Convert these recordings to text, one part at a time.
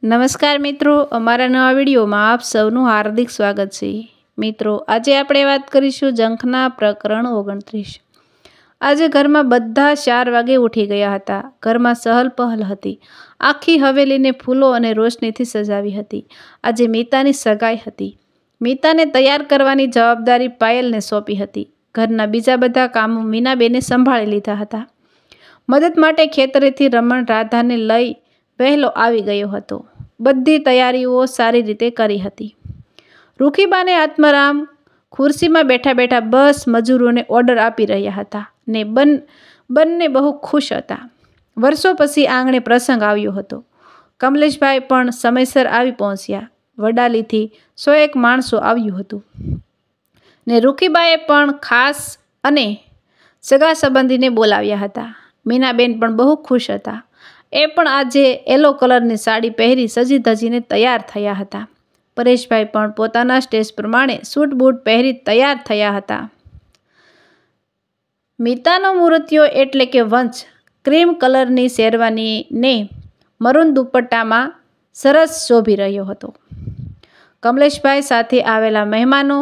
નમસ્કાર મિત્રો, અમારા નવા વિડીયોમાં આપ સૌનું હાર્દિક સ્વાગત છે। મિત્રો, આજે આપણે વાત કરીશું જંખના પ્રકરણ 29। આજે ઘરમાં બધા 4 વાગે ઉઠી ગયા હતા। ઘરમાં ચહલ પહલ હતી। આખી હવેલીને ફૂલો અને રોશનીથી સજાવી હતી। આજે મીતાની સગાઈ હતી। મીતાને તૈયાર કરવાની જવાબદારી પાયલને સોંપી હતી। ઘરના બીજા બધા કામો મીનાબેને સંભાળી લીધા હતા। મદદ માટે ખેતરેથી રમણ રાધાને લઈ વહેલો આવી ગયો હતો। બધી તૈયારીઓ સારી રીતે કરી હતી। રૂખીબાને આત્મારામ ખુરશીમાં બેઠા બેઠા બસ મજૂરોને ઓર્ડર આપી રહ્યા હતા ને બંને બહુ ખુશ હતા। વર્ષો પછી આંગણે પ્રસંગ આવ્યો હતો। કમલેશભાઈ પણ સમયસર આવી પહોંચ્યા। વડાલીથી 101 માણસો આવ્યું હતું ને રૂખીબાએ પણ ખાસ અને સગા સંબંધીને બોલાવ્યા હતા। મીનાબેન પણ બહુ ખુશ હતા। એ પણ આજે યલો કલરની સાડી પહેરી સજી ધજીને તૈયાર થયા હતા। પરેશભાઈ પણ પોતાના સ્ટેજ પ્રમાણે સૂટ બૂટ પહેરી તૈયાર થયા હતા। મીતાનો મૂર્તિઓ એટલે કે વંશ ક્રીમ કલરની શેરવાનીને મરૂન દુપટ્ટામાં સરસ શોભી રહ્યો હતો। કમલેશભાઈ સાથે આવેલા મહેમાનો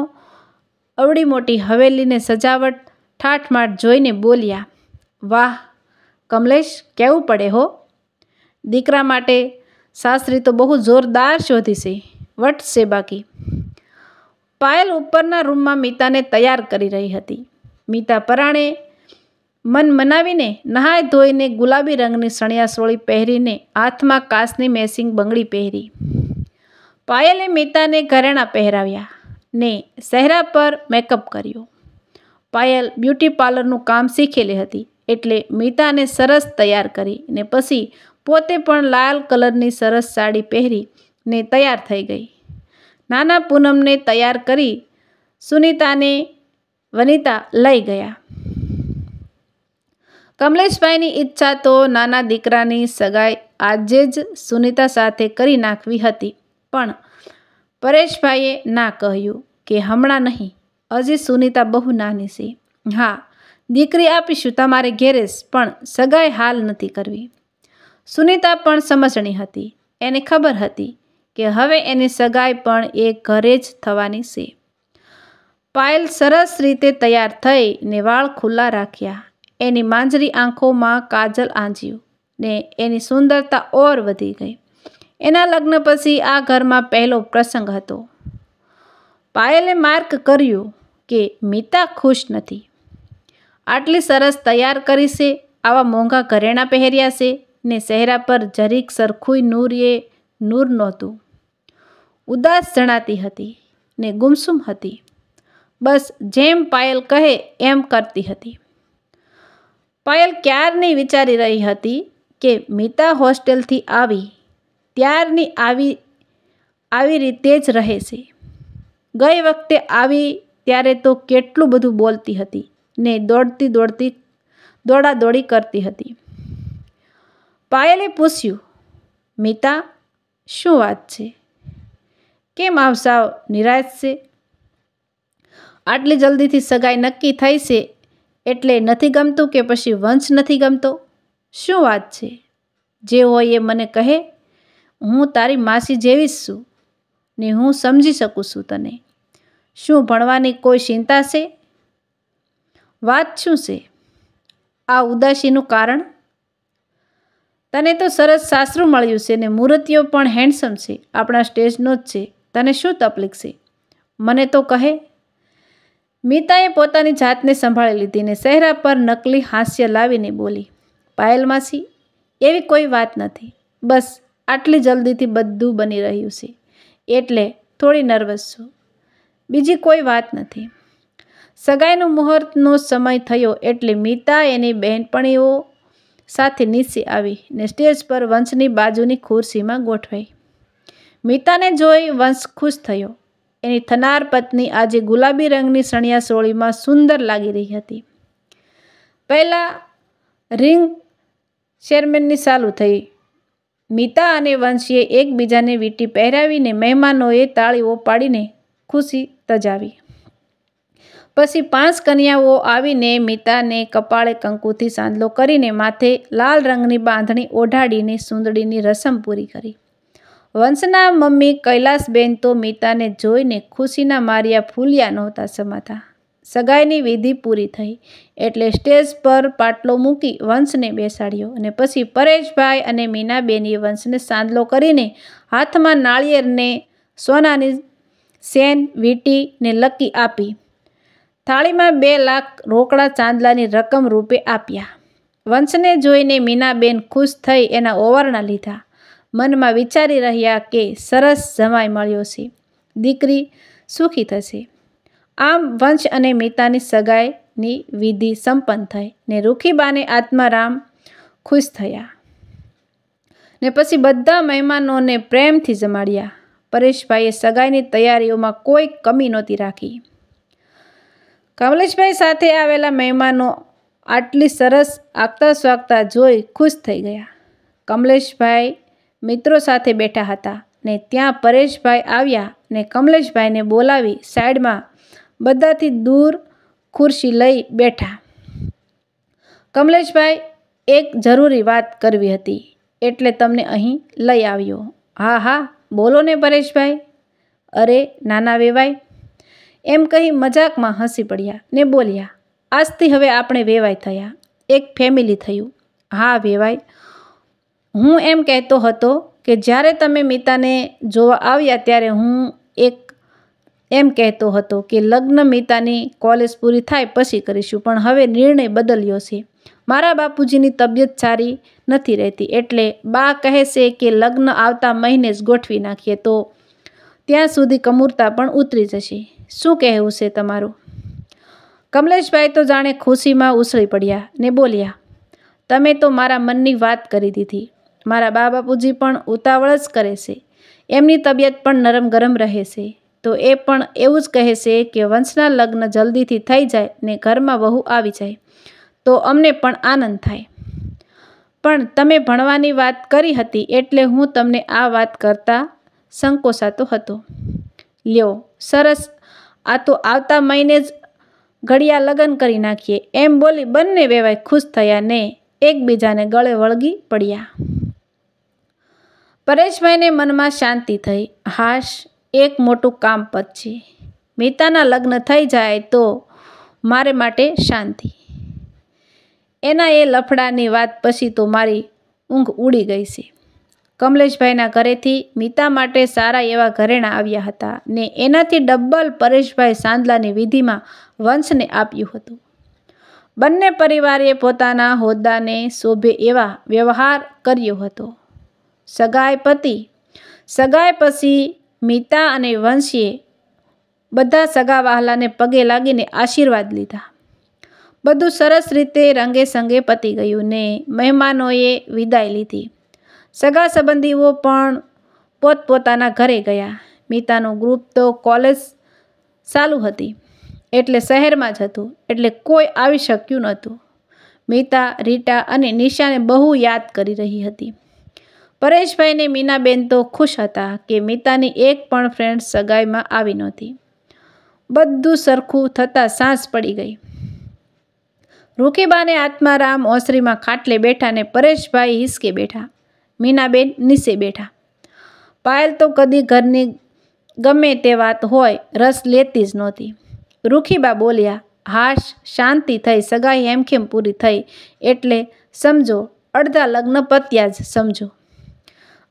અવળી મોટી હવેલીને સજાવટ ઠાઠમાઠ જોઈને બોલ્યા, વાહ કમલેશ, કેવું પડે હો! દીકરા માટે સાસરી તો બહુ જોરદાર શોધી છે, વટ છે બાકી। પાયલ ઉપરના રૂમમાં મીતાને તૈયાર કરી રહી હતી। મીતા પરાણે મન મનાવીને નહાઈ ધોઈને ગુલાબી રંગની સણિયાસોળી પહેરીને હાથમાં કાચની મેચિંગ બંગડી પહેરી। પાયલે મીતાને ઘરેણાં પહેરાવ્યા ને ચહેરા પર મેકઅપ કર્યો। પાયલ બ્યુટી પાર્લરનું કામ શીખેલી હતી એટલે મીતાને સરસ તૈયાર કરી ને પછી પોતે પણ લાલ કલરની સરસ સાડી પહેરી ને તૈયાર થઈ ગઈ। નાના પૂનમને તૈયાર કરી સુનીતાને વનિતા લઈ ગયા। કમલેશભાઈની ઈચ્છા તો નાના દીકરાની સગાઈ આજે જ સુનીતા સાથે કરી નાખવી હતી, પણ પરેશભાઈએ ના કહ્યું કે હમણાં નહીં, હજી સુનીતા બહુ નાની છે। હા, દીકરી આપીશું તમારે ઘેરે જ, પણ સગાઈ હાલ નથી કરવી। સુનીતા પણ સમજણી હતી। એને ખબર હતી કે હવે એની સગાઈ પણ એ ઘરે જ થવાની છે। પાયલ સરસ રીતે તૈયાર થઈ ને વાળ ખુલ્લા રાખ્યા। એની માંજરી આંખોમાં કાજલ આંજ્યું ને એની સુંદરતા ઓર વધી ગઈ। એના લગ્ન પછી આ ઘરમાં પહેલો પ્રસંગ હતો। પાયલે માર્ક કર્યું કે મીતા ખુશ નથી। આટલી સરસ તૈયાર કરી છે, આવા મોંઘા ઘરેણાં પહેર્યા છે ને ચહેરા પર જરીક સરખુંય નૂર નહોતું। ઉદાસ જણાતી હતી ને ગુમસુમ હતી। બસ જેમ પાયલ કહે એમ કરતી હતી। પાયલ ક્યારની વિચારી રહી હતી કે મીતા હોસ્ટેલથી આવી ત્યારની આવી રીતે જ રહે છે। ગઈ વખતે આવી ત્યારે તો કેટલું બધું બોલતી હતી ને દોડાદોડી કરતી હતી। પાયલે પૂછ્યું, મીતા, શું વાત છે? કેમ આવ સાવ નિરાશ છે? આટલી જલ્દીથી સગાઈ નક્કી થઈ છે એટલે નથી ગમતું કે પછી વંશ નથી ગમતો? શું વાત છે? જે હોય એ મને કહે। હું તારી માસી જેવી જ છું ને હું સમજી શકું છું તને। શું ભણવાની કોઈ ચિંતા છે? વાત શું છે? આ ઉદાસીનું કારણ? તને તો સરસ સાસરું મળ્યું છે ને મૂર્તિઓ પણ હેન્ડસમ છે, આપણા સ્ટેજનો જ છે, તને શું તકલીફ છે? મને તો કહે। મીતાએ પોતાની જાતને સંભાળી લીધી ને ચહેરા પર નકલી હાસ્ય લાવીને બોલી, પાયલ માસી, એવી કોઈ વાત નથી, બસ આટલી જલ્દીથી બધું બની રહ્યું છે એટલે થોડી નર્વસ છું, બીજી કોઈ વાત નથી। સગાઈનું મુહૂર્તનો સમય થયો એટલે મીતા એની બહેનપણીઓ સાથે નીચે આવી ને સ્ટેજ પર વંશની બાજુની ખુરશીમાં ગોઠવાઈ। મીતાને જોઈ વંશ ખુશ થયો। એની થનાર પત્ની આજે ગુલાબી રંગની સણિયાસોળીમાં સુંદર લાગી રહી હતી। પહેલાં રિંગ સેરેમની ચાલુ થઈ। મીતા અને વંશીએ એકબીજાને વીંટી પહેરાવીને મહેમાનોએ તાળીઓ પાડીને ખુશી તજાવી। પછી 5 કન્યાઓ આવીને મીતાને કપાળે કંકુથી સાંદલો કરીને માથે લાલ રંગની બાંધણી ઓઢાડીને સુંદડીની રસમ પૂરી કરી। વંશના મમ્મી કૈલાસબેન તો મીતાને જોઈને ખુશીના માર્યા ફૂલ્યા નહોતા સમાતા. સગાઈની વિધિ પૂરી થઈ એટલે સ્ટેજ પર પાટલો મૂકી વંશને બેસાડ્યો અને પછી પરેશભાઈ અને મીનાબેનીએ વંશને સાંદલો કરીને હાથમાં નાળિયેરને સોનાની સેન વીંટી ને લકી આપી. થાળીમાં 2 લાખ રોકડા ચાંદલાની રકમ રૂપે આપ્યા. વંશને જોઈને મીનાબેન ખુશ થઈ એના ઓવારણા લીધા. મનમાં વિચારી રહ્યા કે સરસ જમાઈ મળ્યો છે, દીકરી સુખી થશે. આમ વંશ અને મીતાની સગાઈની વિધિ સંપન્ન થઈ ને રૂખીબાને આત્મારામ ખુશ થયા ને પછી બધા મહેમાનોને પ્રેમથી જમાડ્યા. પરેશભાઈએ સગાઈની તૈયારીઓમાં કોઈ કમી નહોતી રાખી. કમલેશભાઈ સાથે આવેલા મહેમાનો આટલી સરસ આગતા સ્વાગતા જોઈ ખુશ થઈ ગયા. કમલેશભાઈ મિત્રો સાથે બેઠા હતા ને ત્યાં પરેશભાઈ આવ્યા ને કમલેશભાઈને બોલાવી સાઈડમાં બધાથી દૂર ખુરશી લઈ બેઠા. કમલેશભાઈ, એક જરૂરી વાત કરવી હતી એટલે તમને અહીં લઈ આવ્યો. હા હા બોલો ને પરેશભાઈ. અરે નાના વેવાઈ, એમ કહી મજાકમાં હસી પડ્યા ને બોલ્યા, આજથી હવે આપણે વેવાઈ થયા, એક ફેમિલી થયું. હા વેવાઈ, હું એમ કહેતો હતો કે જ્યારે તમે મીતાને જોવા આવ્યા ત્યારે હું એમ કહેતો હતો કે લગ્ન મીતાની કોલેજ પૂરી થાય પછી કરીશું, પણ હવે નિર્ણય બદલ્યો છે. મારા બાપુજીની તબિયત સારી નથી રહેતી એટલે બા કહે છે કે લગ્ન આવતા મહિને જ ગોઠવી નાખીએ તો ત્યાં સુધી કમૂરતા પણ ઉતરી જશે. શું કહેવું છે તમારું? કમલેશભાઈ તો જાણે ખુશીમાં ઉછળી પડ્યા ને બોલ્યા, તમે તો મારા મનની વાત કરી દીધી. મારા બા બાપુજી પણ ઉતાવળ જ કરે છે, એમની તબિયત પણ નરમ ગરમ રહે છે, તો એ પણ એવું જ કહે છે કે વંશના લગ્ન જલ્દીથી થઈ જાય ને ઘરમાં વહુ આવી જાય તો અમને પણ આનંદ થાય. પણ તમે ભણવાની વાત કરી હતી એટલે હું તમને આ વાત કરતાં સંકોચાતો હતો. લ્યો સરસ, આ તો આવતા મહિને જ ઘડિયા લગ્ન કરી નાખીએ. એમ બોલી બંને વેવાઈ ખુશ થયા ને એકબીજાને ગળે વળગી પડ્યા. પરેશભાઈને મનમાં શાંતિ થઈ. હાશ, એક મોટું કામ પતશે. મીતાના લગ્ન થઈ જાય તો મારે માટે શાંતિ. એના એ લફડાની વાત પછી તો મારી ઊંઘ ઉડી ગઈ છે. કમલેશભાઈના ઘરેથી મીતા માટે સારા એવા ઘરેણાં આવ્યા હતા ને એનાથી ડબલ પરેશભાઈ સાંદલાની વિધિમાં વંશને આપ્યું હતું. બંને પરિવારે પોતાના હોદ્દાને શોભે એવા વ્યવહાર કર્યો હતો. સગાઈ પછી મીતા અને વંશીએ બધા સગા વહાલાને પગે લાગીને આશીર્વાદ લીધા. બધું સરસ રીતે રંગે સંગે પતી ગયું ને મહેમાનોએ વિદાય લીધી. સગા સંબંધીઓ પણ પોતપોતાના ઘરે ગયા. મીતાનું ગ્રુપ તો કોલેજ ચાલુ હતી એટલે શહેરમાં જ હતું એટલે કોઈ આવી શક્યું નહોતું. મીતા, રીટા અને નિશાને બહુ યાદ કરી રહી હતી. પરેશભાઈને મીનાબેન તો ખુશ હતા કે મીતાની એક પણ ફ્રેન્ડ સગાઈમાં આવી નહોતી. બધું સરખું થતાં સાંજ પડી ગઈ. રૂખીબાને આત્મારામ ઓસરીમાં ખાટલે બેઠા ને પરેશભાઈ હિસકે બેઠા. મીનાબેન નીચે બેઠા. પાયલ તો કદી ઘરની ગમે તે વાત હોય રસ લેતી જ નહોતી. રૂખીબા બોલ્યા, હાશ, શાંતિ થઈ, સગાઈ હેમખેમ પૂરી થઈ એટલે સમજો અડધા લગ્ન પત્યા જ સમજો.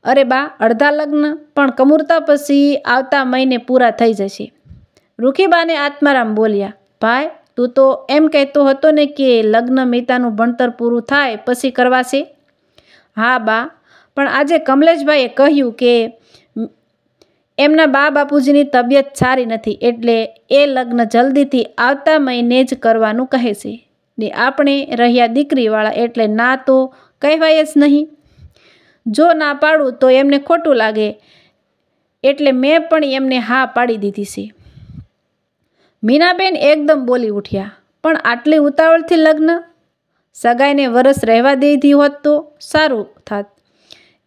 અરે બા, અડધા લગ્ન પણ કમૂરતા પછી આવતા મહિને પૂરા થઈ જશે. રૂખીબાને આત્મારામ બોલ્યા, ભાઈ તું તો એમ કહેતો હતો ને કે લગ્ન મીતાનું ભણતર પૂરું થાય પછી કરવાશે. હા બા, પણ આજે કમલેશભાઈએ કહ્યું કે એમના બા બાપુજીની તબિયત સારી નથી એટલે એ લગ્ન જલ્દીથી આવતા મહિને જ કરવાનું કહે છે ને આપણે રહ્યા દીકરીવાળા એટલે ના તો કહેવાય જ નહીં. જો ના પાડું તો એમને ખોટું લાગે એટલે મેં પણ એમને હા પાડી દીધી છે. મીનાબેન એકદમ બોલી ઉઠ્યા, પણ આટલી ઉતાવળથી લગ્ન? સગાઈને વરસ રહેવા દીધી હોત તો સારું થાત.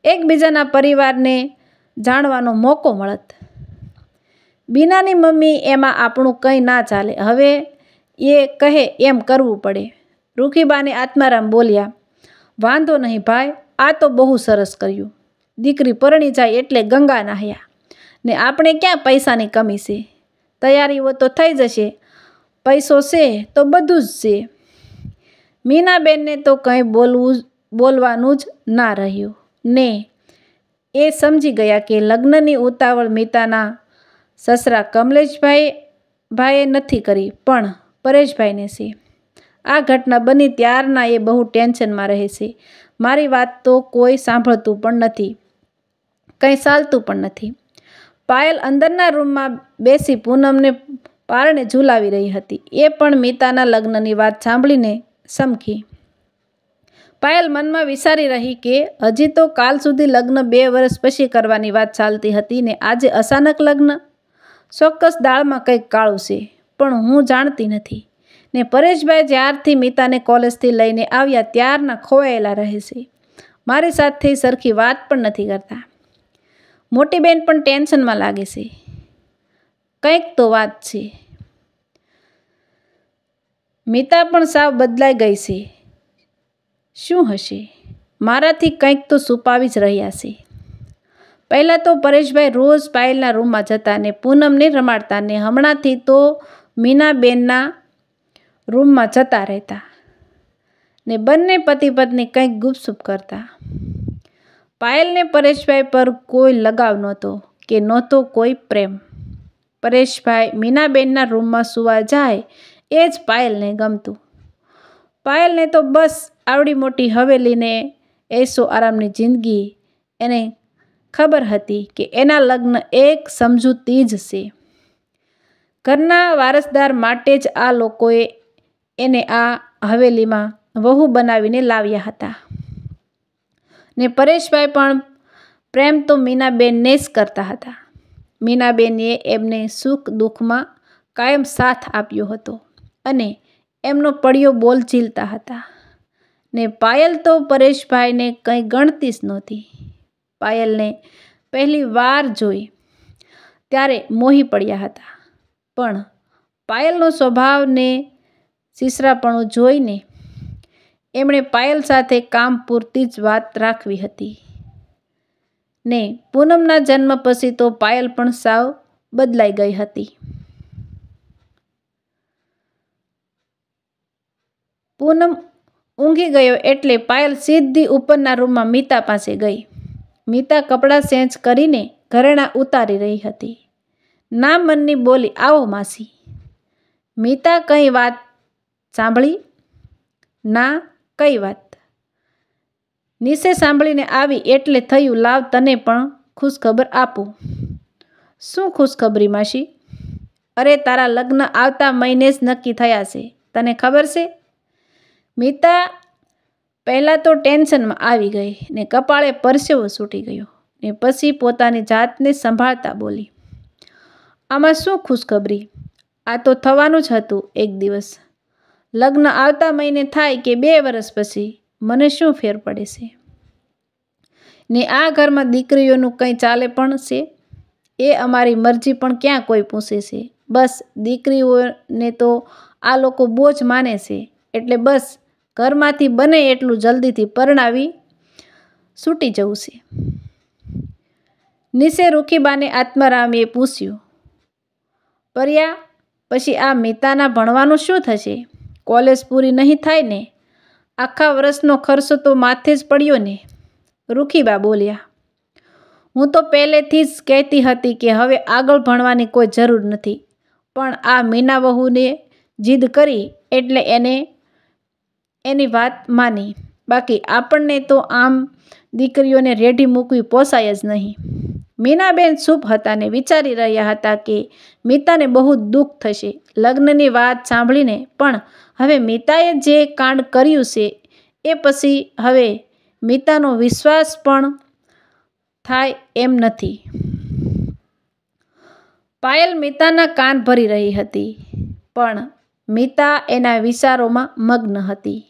એકબીજાના પરિવારને જાણવાનો મોકો મળત. બીનાની મમ્મી, એમાં આપણું કંઈ ના ચાલે, હવે એ કહે એમ કરવું પડે. રૂખીબાને આત્મારામ બોલ્યા, વાંધો નહીં ભાઈ, આ તો બહુ સરસ કર્યું. દીકરી પરણી જાય એટલે ગંગા નાહ્યા ને આપણે ક્યાં પૈસાની કમી છે? તૈયારીઓ તો થઈ જશે, પૈસો છે તો બધું જ છે. મીનાબેનને તો કંઈ બોલવાનું જ ના રહ્યું ને એ સમજી ગયા કે લગ્નની ઉતાવળ મીતાના સસરા કમલેશભાઈએ નથી કરી, પણ પરેશભાઈને છે. આ ઘટના બની ત્યારના એ બહુ ટેન્શનમાં રહે છે. મારી વાત તો કોઈ સાંભળતું પણ નથી, કંઈ ચાલતું પણ નથી. પાયલ અંદરના રૂમમાં બેસી પૂનમને પારણે ઝૂલાવી રહી હતી. એ પણ મીતાના લગ્નની વાત સાંભળીને સમખી. પાયલ મનમાં વિચારી રહી કે હજી તો કાલ સુધી લગ્ન 2 વર્ષ પછી કરવાની વાત ચાલતી હતી ને આજે અચાનક લગ્ન? ચોક્કસ દાળમાં કંઈક કાળું છે, પણ હું જાણતી નથી. ને પરેશભાઈ જ્યારથી મીતાને કોલેજથી લઈને આવ્યા ત્યારના ખોવાયેલા રહે છે. મારી સાથે સરખી વાત પણ નથી કરતા. મોટી બેન પણ ટેન્શનમાં લાગે છે. કંઈક તો વાત છે. મીતા પણ સાવ બદલાઈ ગઈ છે. શું હશે? મારાથી કંઈક તો છુપાવી જ રહ્યા છે. પહેલાં તો પરેશભાઈ રોજ પાયલના રૂમમાં જતા ને પૂનમને રમાડતા ને હમણાંથી તો મીનાબેનના રૂમમાં જતા રહેતા ને બંને પતિ પત્ની કંઈક ગુપસુપ કરતા. પાયલને પરેશભાઈ પર કોઈ લગાવ નહોતો કે નહોતો કોઈ પ્રેમ. પરેશભાઈ મીનાબેનના રૂમમાં સૂવા જાય એ જ પાયલને ગમતું. પાયલને તો બસ આવડી મોટી હવેલીને એસો આરામની જિંદગી. એને ખબર હતી કે એના લગ્ન એક સમજૂતી જ છે. ઘરના વારસદાર માટે જ આ લોકોએ એને આ હવેલીમાં વહુ બનાવીને લાવ્યા હતા. ને પરેશભાઈ પણ પ્રેમ તો મીનાબેનને જ કરતા હતા. મીનાબેને એમને સુખ દુઃખમાં કાયમ સાથ આપ્યો હતો અને એમનો પડ્યો બોલ ઝીલતા હતા. ને પાયલ તો પરેશભાઈને કંઈ ગણતી જ નહોતી. પાયલને પહેલી વાર જોઈ ત્યારે મોહી પડ્યા હતા, પણ પાયલનો સ્વભાવને શીશરાપણું જોઈને એમણે પાયલ સાથે કામ પૂરતી જ વાત રાખવી હતી. ને પૂનમના જન્મ પછી તો પાયલ પણ સાવ બદલાઈ ગઈ હતી. પૂનમ ઊંઘી ગયો એટલે પાયલ સીધી ઉપરના રૂમમાં મીતા પાસે ગઈ. મીતા કપડાં ચેન્જ કરીને ઘરેણાં ઉતારી રહી હતી. ના મનની બોલી, આવો માસી. મીતા કંઈ વાત સાંભળી? ના, કઈ વાત? નિશે સાંભળીને આવી એટલે થયું લાવ તને પણ ખુશખબર આપું. શું ખુશખબરી માસી? અરે તારા લગ્ન આવતા મહિને જ નક્કી થયા છે, તને ખબર છે? મીતા પહેલાં તો ટેન્શનમાં આવી ગઈ ને કપાળે પરસેવો છૂટી ગયો ને પછી પોતાની જાતને સંભાળતા બોલી, આમાં શું ખુશખબરી? આ તો થવાનું જ હતું એક દિવસ. લગ્ન આવતા મહિને થાય કે 2 વર્ષ પછી, મને શું ફેર પડે છે? ને આ ઘરમાં દીકરીઓનું કંઈ ચાલે પણ છે? એ અમારી મરજી પણ ક્યાં કોઈ પૂછે છે? બસ દીકરીઓને તો આ લોકો બોજ માને છે, એટલે બસ ઘરમાંથી બને એટલું જલ્દીથી પરણાવી છૂટી જવું છે. નિશે રૂખીબાને આત્મારામીએ પૂછ્યું, પર્યા પછી આ મીતાના ભણવાનું શું થશે? કોલેજ પૂરી નહીં થાય ને? આખા વર્ષનો ખર્ચો તો માથે જ પડ્યો ને? રૂખીબા બોલ્યા, હું તો પહેલેથી જ કહેતી હતી કે હવે આગળ ભણવાની કોઈ જરૂર નથી, પણ આ મીના વહુને જીદ કરી એટલે એની વાત માની. બાકી આપણને તો આમ દીકરીઓને રેઢી મૂકવી પોસાય જ નહીં. મીનાબેન ચૂપ હતા ને વિચારી રહ્યા હતા કે મીતાને બહુ દુઃખ થશે લગ્નની વાત સાંભળીને, પણ હવે મીતાએ જે કાંડ કર્યું છે એ પછી હવે મીતાનો વિશ્વાસ પણ થાય એમ નથી. પાયલ મીતાના કાન ભરી રહી હતી, પણ મીતા એના વિચારોમાં મગ્ન હતી.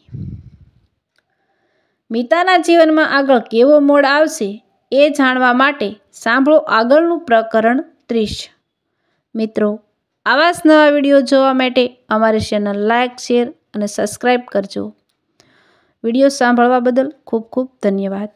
મીતાના જીવનમાં આગળ કેવો મોડ આવશે એ જાણવા માટે સાંભળો આગળનું પ્રકરણ 30. મિત્રો, આવા જ નવા વિડીયો જોવા માટે અમારી ચેનલ લાઇક, શેર અને સબસ્ક્રાઈબ કરજો. વિડીયો સાંભળવા બદલ ખૂબ ખૂબ ધન્યવાદ.